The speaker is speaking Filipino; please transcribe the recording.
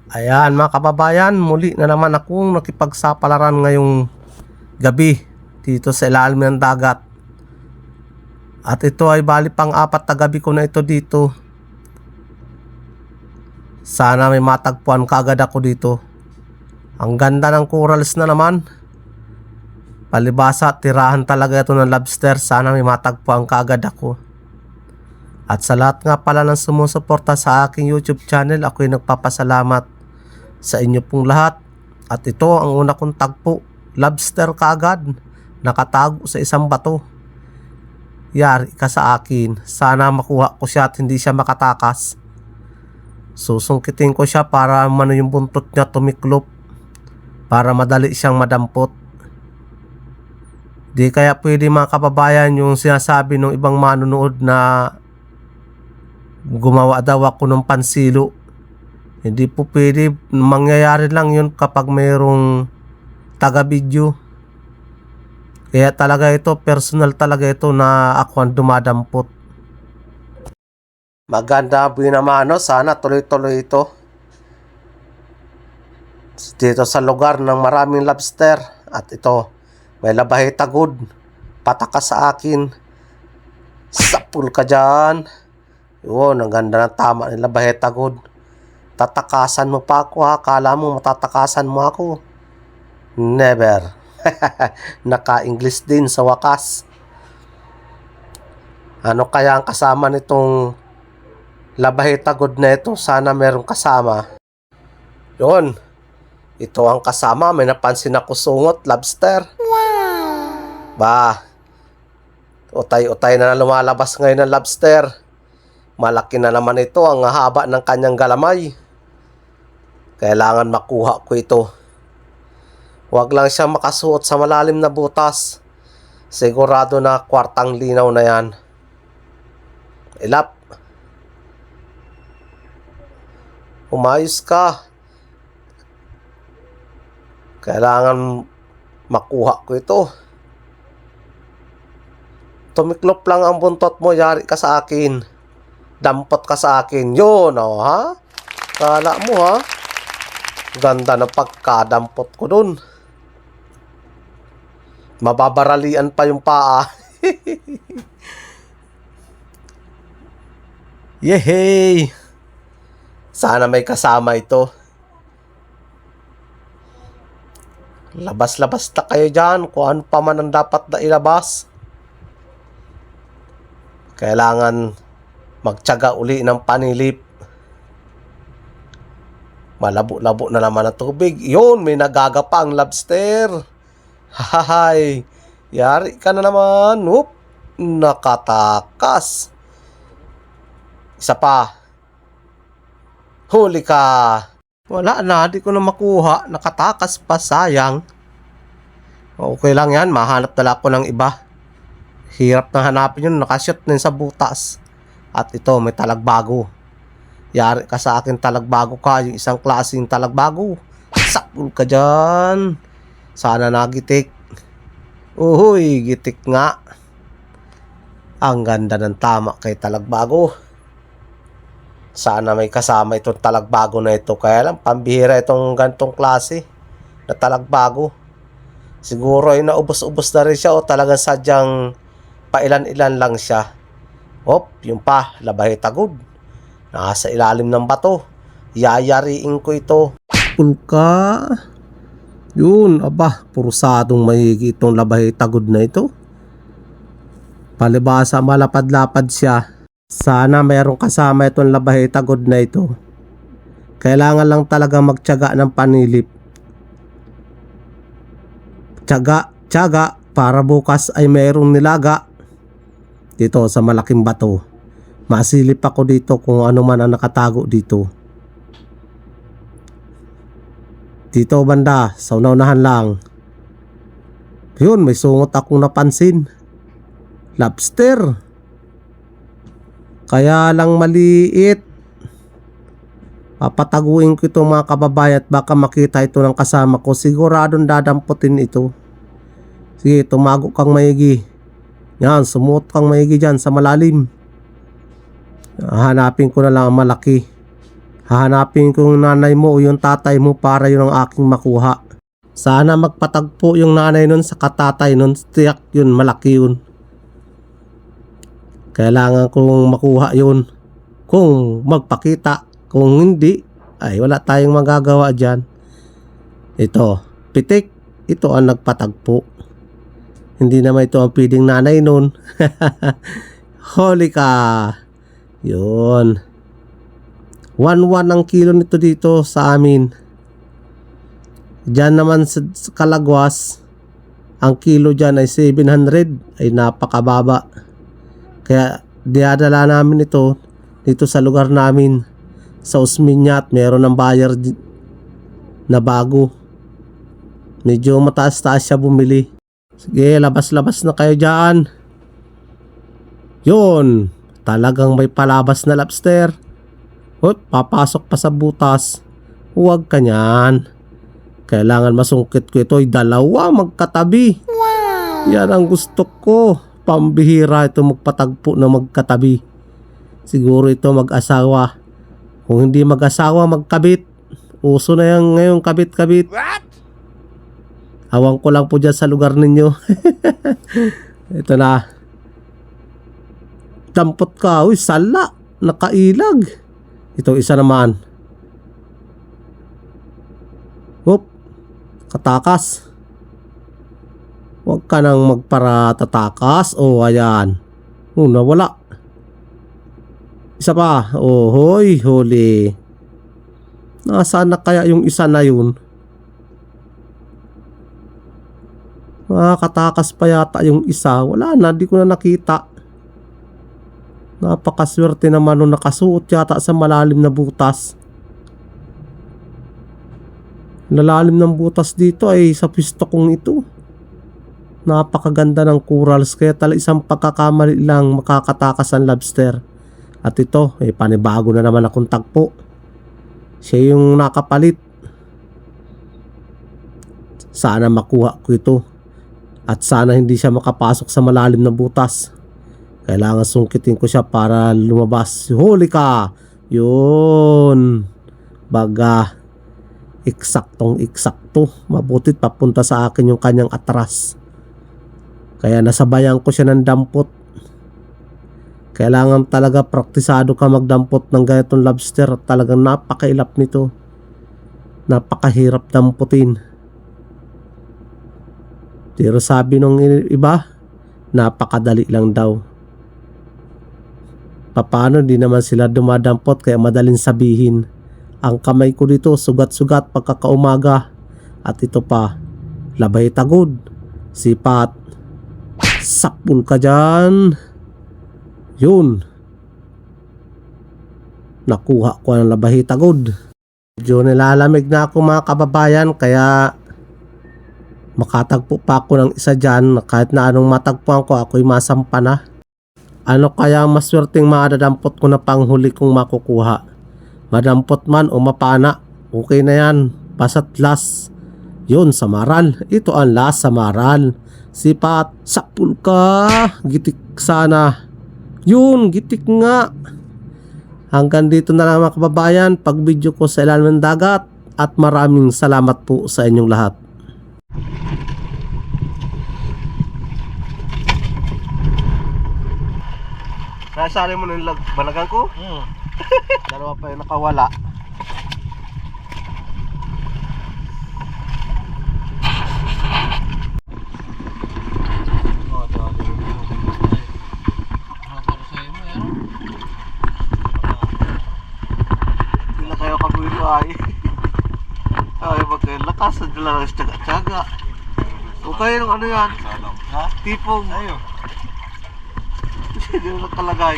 Ayan mga kababayan, muli na naman akong nakipagsapalaran ngayong gabi dito sa ilalim ng dagat. At ito ay bali pang-apat na gabi ko na ito dito. Sana may matagpuan kaagad ako dito. Ang ganda ng corals na naman. Palibasa, tirahan talaga ito ng lobster. Sana may matagpuan kaagad ako. At sa lahat nga pala ng sumusuporta sa aking YouTube channel, ako'y nagpapasalamat sa inyo pong lahat. At ito ang una kong tagpo, lobster kaagad, nakatago sa isang bato. Yari ka sa akin, sana makuha ko siya at hindi siya makatakas. Susungkitin ko siya para mano yung buntot niya tumiklop, para madali siyang madampot. Di kaya pwede mga kababayan yung sinasabi ng ibang manunood na gumawa daw ako ng pansilo. Hindi po pwede, mangyayari lang yun kapag mayroong taga-video. Kaya talaga ito, personal talaga ito na ako ang dumadampot. Maganda binamano, sana tuloy-tuloy ito. Dito sa lugar ng maraming lobster. At ito, may labahe tagod. Pataka sa akin. Sapul ka dyan. Yun, ang ganda ng tama ng labahe tagod. Tatakasan mo pa ako ha. Kala mo matatakasan mo ako. Never. Naka-English din sa wakas. Ano kaya ang kasama nitong labahe tagod na ito? Sana merong kasama. Yun. Ito ang kasama. May napansin ako sungot. Lobster. Wow. Ba. Utay-utay na lumalabas ngayon ng lobster. Malaki na naman ito. Ang haba ng kanyang galamay. Kailangan makuha ko ito. Huwag lang siya makasuot sa malalim na butas. Sigurado na kwartang linaw na yan. Ilap. Umayos ka. Kailangan makuha ko ito. Tumiklop lang ang buntot mo. Yari ka sa akin. Dampot ka sa akin. Yun, oh, ha? Kala mo, ha? Ganda ng pagkadampot ko dun. Mababaralian pa yung paa. Yehey! Sana may kasama ito. Labas-labas na kayo dyan kung ano pa man ang dapat na ilabas. Kailangan magtiyaga uli ng panilip. Malabo-labo na naman ang tubig. Yun, may nagagapang lobster. Hahay. Yari ka na naman. Whoop. Nakatakas. Isa pa. Huli ka. Wala na, di ko na makuha. Nakatakas pa, sayang. Okay lang yan, mahanap na ako ng iba. Hirap na hanapin yun, nakashoot na yun sa butas. At ito, may talagbago. Yari ka sa akin, talagbago ka. Yung isang klaseng talagbago. Sakul ka dyan. Sana nagitik. Uhuy, gitik nga. Ang ganda ng tama kay talagbago. Sana may kasama itong talagbago na ito. Kaya lang, pambihira itong gantong klase na talagbago. Siguro ay naubos-ubos na rin siya o talagang sadyang pailan-ilan lang siya. Hop, yung pa, labahe tagod. Nasa ilalim ng bato. Yayariin ko ito. Pulka. Yun, aba, purusadong mahigi itong labahe tagod na ito. Palibasa malapad-lapad siya. Sana mayroong kasama itong labahe tagod na ito. Kailangan lang talaga magtiyaga ng panilip. Tiyaga para bukas ay mayroong nilaga dito sa malaking bato. Masilip ako dito kung ano man ang nakatago dito. Dito banda, sa unahan lang. Yun, may sungot akong napansin. Lobster. Kaya lang maliit. Papataguin ko ito mga kababayan at baka makita ito ng kasama ko. Siguradong dadamputin ito. Sige, tumago kang maigi. Yan, sumuot kang maigi dyan sa malalim. Hanapin ko na lang ang malaki. Hahanapin ko yung nanay mo o yung tatay mo para yun ang aking makuha. Sana magpatagpo yung nanay nun sa katatay nun. Tiyak yun, malaki yun. Kailangan kong makuha yun. Kung magpakita. Kung hindi, ay wala tayong magagawa dyan. Ito, pitik. Ito ang nagpatagpo. Hindi naman ito ang pwedeng nanay nun. Holy ka. Yun. 1-1 ang kilo nito dito sa amin. Diyan naman sa Kalagwas, ang kilo dyan ay 700. Ay napakababa. Kaya diadala namin ito dito sa lugar namin. Sa Usminya at meron ng buyer na bago. Medyo mataas-taas siya bumili. Sige, labas-labas na kayo dyan. Yun. Talagang may palabas na lobster. Papasok pa sa butas. Huwag ka nyan. Kailangan masungkit ko ito ay dalawa magkatabi. Wow! Yan ang gusto ko. Pambihira ito magpatagpo na magkatabi. Siguro ito mag-asawa. Kung hindi mag-asawa, magkabit. Uso na yan ngayon kabit-kabit. What? Awang ko lang po dyan sa lugar ninyo. Ito na. Dampot ka. Uy, sala. Nakailag. Ito isa naman. Hop. Katakas. Huwag ka nang magparatatakas. Oh, ayan. Oh, nawala. Isa pa. Oh, hoy, huli. Nasaan na kaya yung isa na yun? Katakas pa yata yung isa. Wala na, di ko na nakita. Napakaswerte naman nung nakasuot yata sa malalim na butas. Lalalim ng butas dito ay sa pisto kong ito. Napakaganda ng corals. Kaya isang pagkakamali lang makakatakas ang lobster. At ito, panibago na naman akong tagpo. Siya yung nakapalit. Sana makuha ko ito. At sana hindi siya makapasok sa malalim na butas. Kailangan sungkitin ko siya para lumabas. Huli ka! Yun. Baga. Eksaktong-eksakto. Mabutit papunta sa akin yung kanyang atras. Kaya nasabayan ko siya ng dampot. Kailangan talaga praktisado ka magdampot ng ganitong lobster. At talagang napakailap nito. Napakahirap damputin. Pero sabi nung iba, napakadali lang daw. Paano di naman sila dumadampot kaya madaling sabihin. Ang kamay ko dito sugat-sugat pagkakaumaga. At ito pa, labay tagod, sipat. Sapul ka dyan. Yun. Nakuha ko ang labay tagod. Medyo nilalamig na ako mga kababayan kaya makatagpo pa ako ng isa dyan. Kahit na anong matagpuan ko, ako'y masampa na. Ano kaya maswerteng madadampot ko na panghuli kong makukuha? Madampot man o mapana, okay na yan. Basta't last. Yun, samaral. Ito ang last, samaral. Sipat, sapul ka. Gitik sana. Yun, gitik nga. Hanggang dito na lang mga kababayan. Pag video ko sa ilalim ng dagat. At maraming salamat po sa inyong lahat. Nasali mo ng balagan ko? Dalawa pa yung nakawala. Sila kayo kabulo ay. Ay, magkailakas. Dala lang tsaga-tsaga. Okay, nung ano yan? Ha? Tipong. Ayo. Hindi na nakalagay.